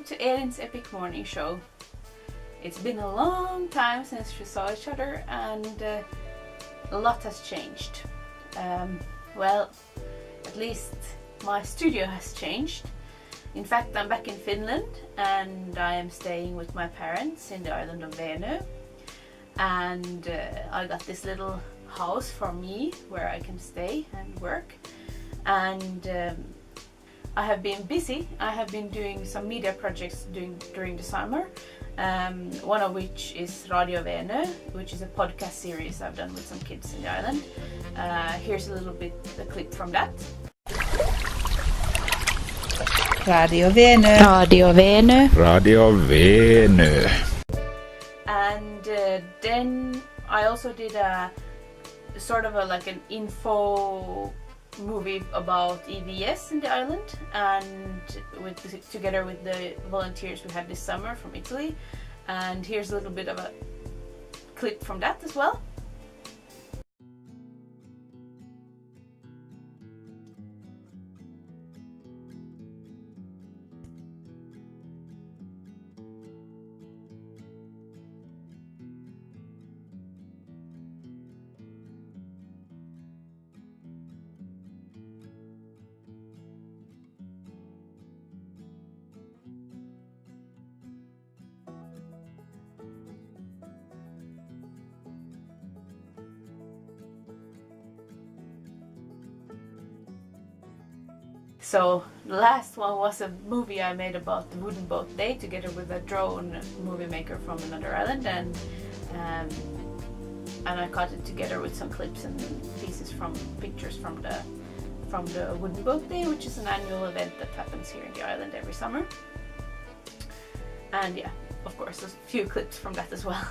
to Eelin''s Epic Morning Show. It's been a long time since we saw each other and a lot has changed. Well, at least my studio has changed. In fact, I'm back in Finland and I am staying with my parents in the island of Venö. And I got this little house for me where I can stay and work. And I have been busy. I have been doing some media projects during the summer. One of which is Radio Venö, which is a podcast series I've done with some kids in the island. Here's a little bit a clip from that. Radio Venö. Radio Venö. Radio Venö. And then I also did a sort of like an info movie about EVS in the island, and together with the volunteers we had this summer from Italy. And here's a little bit of a clip from that as well. So the last one was a movie I made about the Wooden Boat Day together with a drone movie maker from another island, and I cut it together with some clips and pieces from pictures from the Wooden Boat Day, which is an annual event that happens here in the island every summer. And yeah, of course, there's a few clips from that as well.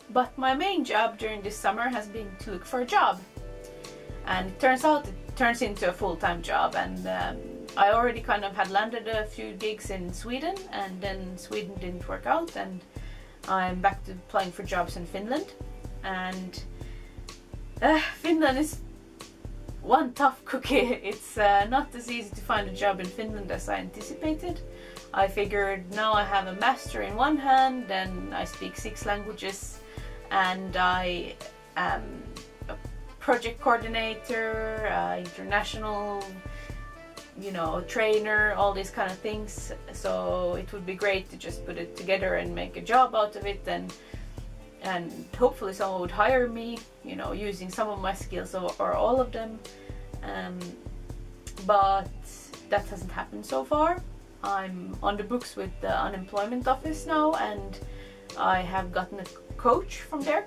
But my main job during this summer has been to look for a job, and it turns into a full-time job. And I already kind of had landed a few gigs in Sweden, and then Sweden didn't work out, and I'm back to applying for jobs in Finland. And Finland is one tough cookie. It's not as easy to find a job in Finland as I anticipated. I figured now I have a master in one hand, and I speak 6 languages. And I am a project coordinator, international, trainer, all these kind of things. So it would be great to just put it together and make a job out of it, and hopefully someone would hire me, using some of my skills or all of them. But that hasn't happened so far. I'm on the books with the unemployment office now, and I have gotten a coach from there.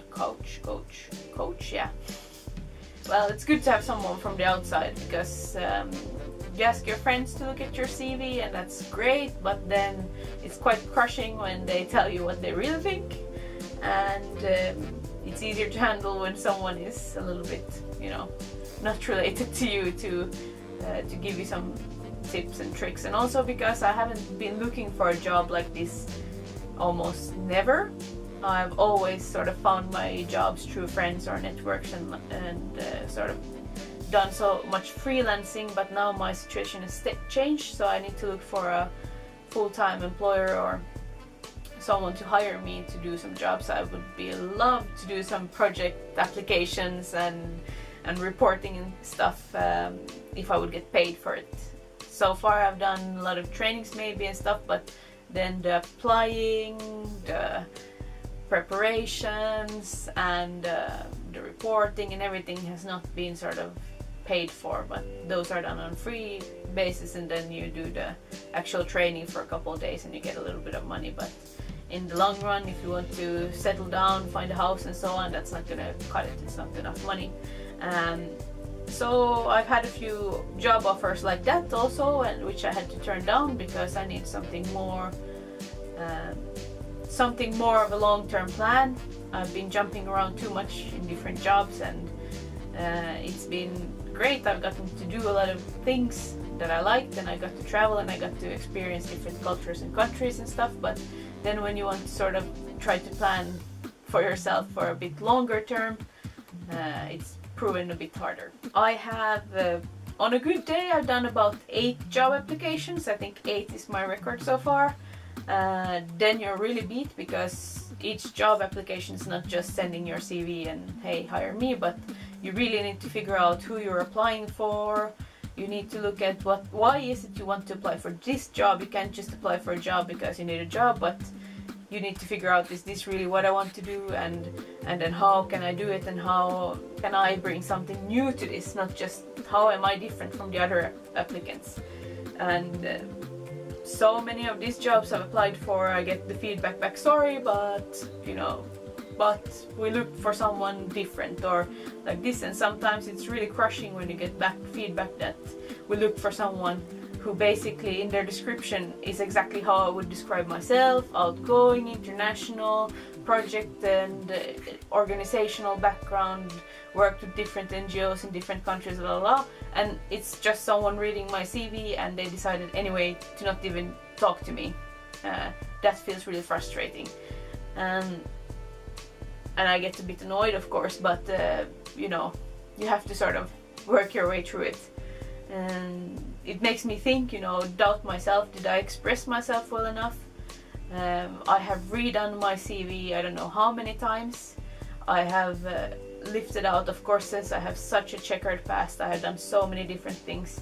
Coach, yeah. Well, it's good to have someone from the outside, because you ask your friends to look at your CV and that's great, but then it's quite crushing when they tell you what they really think. And it's easier to handle when someone is a little bit, not related to you to give you some tips and tricks. And also because I haven't been looking for a job like this almost never. I've always sort of found my jobs through friends or networks, and sort of done so much freelancing, but now my situation has changed, so I need to look for a full-time employer or someone to hire me to do some jobs. I would love to do some project applications and reporting and stuff if I would get paid for it. so far I've done a lot of trainings maybe and stuff, but then the applying, the preparations and the reporting and everything has not been sort of paid for, but those are done on free basis, and then you do the actual training for a couple of days and you get a little bit of money. But in the long run, if you want to settle down, find a house and so on, that's not gonna cut it. It's not enough money. So I've had a few job offers like that also, and which I had to turn down because I need something more of a long-term plan. I've been jumping around too much in different jobs, and it's been great. I've gotten to do a lot of things that I liked, and I got to travel and I got to experience different cultures and countries and stuff. But then when you want to sort of try to plan for yourself for a bit longer term, it's proven a bit harder. I have on a good day I've done about 8 job applications. I think 8 is my record so far. Then you're really beat, because each job application is not just sending your CV and hey, hire me, but you really need to figure out who you're applying for. You need to look at why is it you want to apply for this job. You can't just apply for a job because you need a job, but you need to figure out, is this really what I want to do, and then how can I do it, and how can I bring something new to this, not just how am I different from the other applicants. And so many of these jobs I've applied for, I get the feedback back, sorry, but but we look for someone different, or like this. And sometimes it's really crushing when you get back feedback that we look for someone who basically in their description is exactly how I would describe myself: outgoing, international, project and organizational background, worked with different NGOs in different countries, blah, blah, blah. And it's just someone reading my CV and they decided anyway to not even talk to me. That feels really frustrating. And I get a bit annoyed, of course, but you have to sort of work your way through it. And it makes me think, doubt myself. Did I express myself well enough? I have redone my CV I don't know how many times. I have lifted out of courses. I have such a checkered past. I have done so many different things.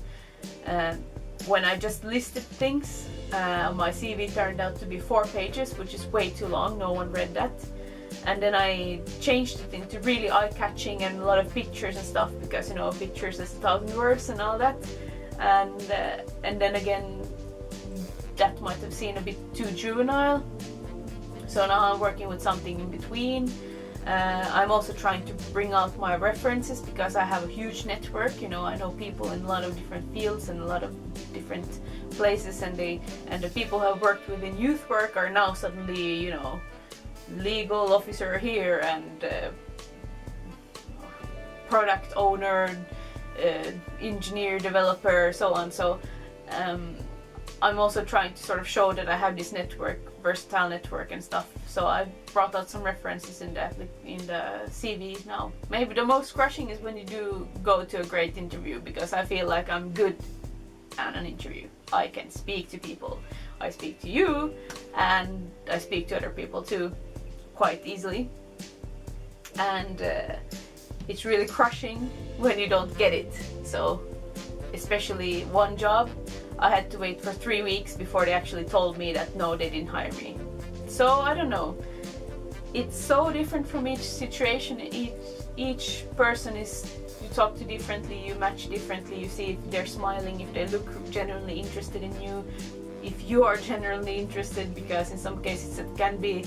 When I just listed things, my CV turned out to be 4 pages, which is way too long. No one read that. And then I changed it into really eye-catching and a lot of pictures and stuff, because pictures is 1,000 words and all that. And then again, that might have seemed a bit too juvenile. So now I'm working with something in between. I'm also trying to bring out my references, because I have a huge network. I know people in a lot of different fields and a lot of different places, and the people who have worked within youth work are now suddenly, legal officer here and product owner, engineer, developer, so on. So I'm also trying to sort of show that I have this network, versatile network and stuff. So I brought out some references in the CV now. Maybe the most crushing is when you do go to a great interview, because I feel like I'm good at an interview. I can speak to people. I speak to you, and I speak to other people too, quite easily. And it's really crushing when you don't get it. So especially one job, I had to wait for 3 weeks before they actually told me that no, they didn't hire me. So I don't know. It's so different from each situation. Each person is, you talk to differently, you match differently, you see if they're smiling, if they look genuinely interested in you, if you are genuinely interested, because in some cases it can be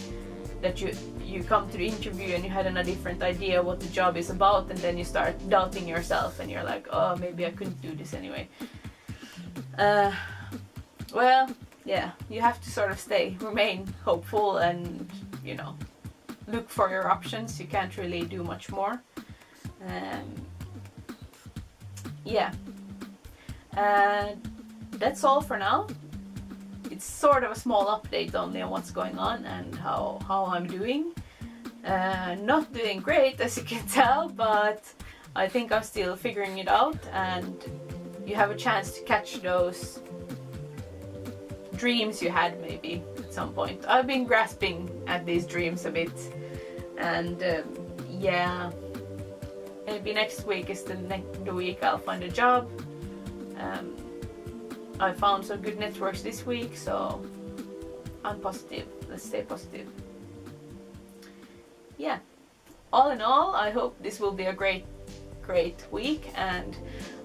that you come to the interview and you had a different idea what the job is about, and then you start doubting yourself and you're like, oh, maybe I couldn't do this anyway. Well, yeah, you have to sort of remain hopeful and, look for your options. You can't really do much more. Yeah. That's all for now. It's sort of a small update only on what's going on and how I'm doing. Not doing great, as you can tell, but I think I'm still figuring it out, and you have a chance to catch those dreams you had maybe at some point. I've been grasping at these dreams a bit, and yeah, maybe next week is the week I'll find a job. I found some good networks this week, so I'm positive. Let's stay positive. Yeah. All in all, I hope this will be a great week, and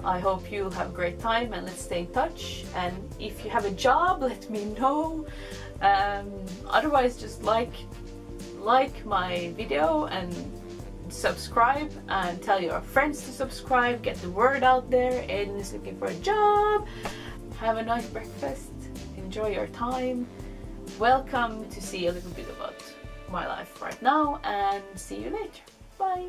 I hope you have a great time, and let's stay in touch. And if you have a job, let me know. Otherwise, just like my video and subscribe, and tell your friends to subscribe. Get the word out there. Eelin is looking for a job. Have a nice breakfast. Enjoy your time. Welcome to see a little bit about my life right now, and see you later. Bye.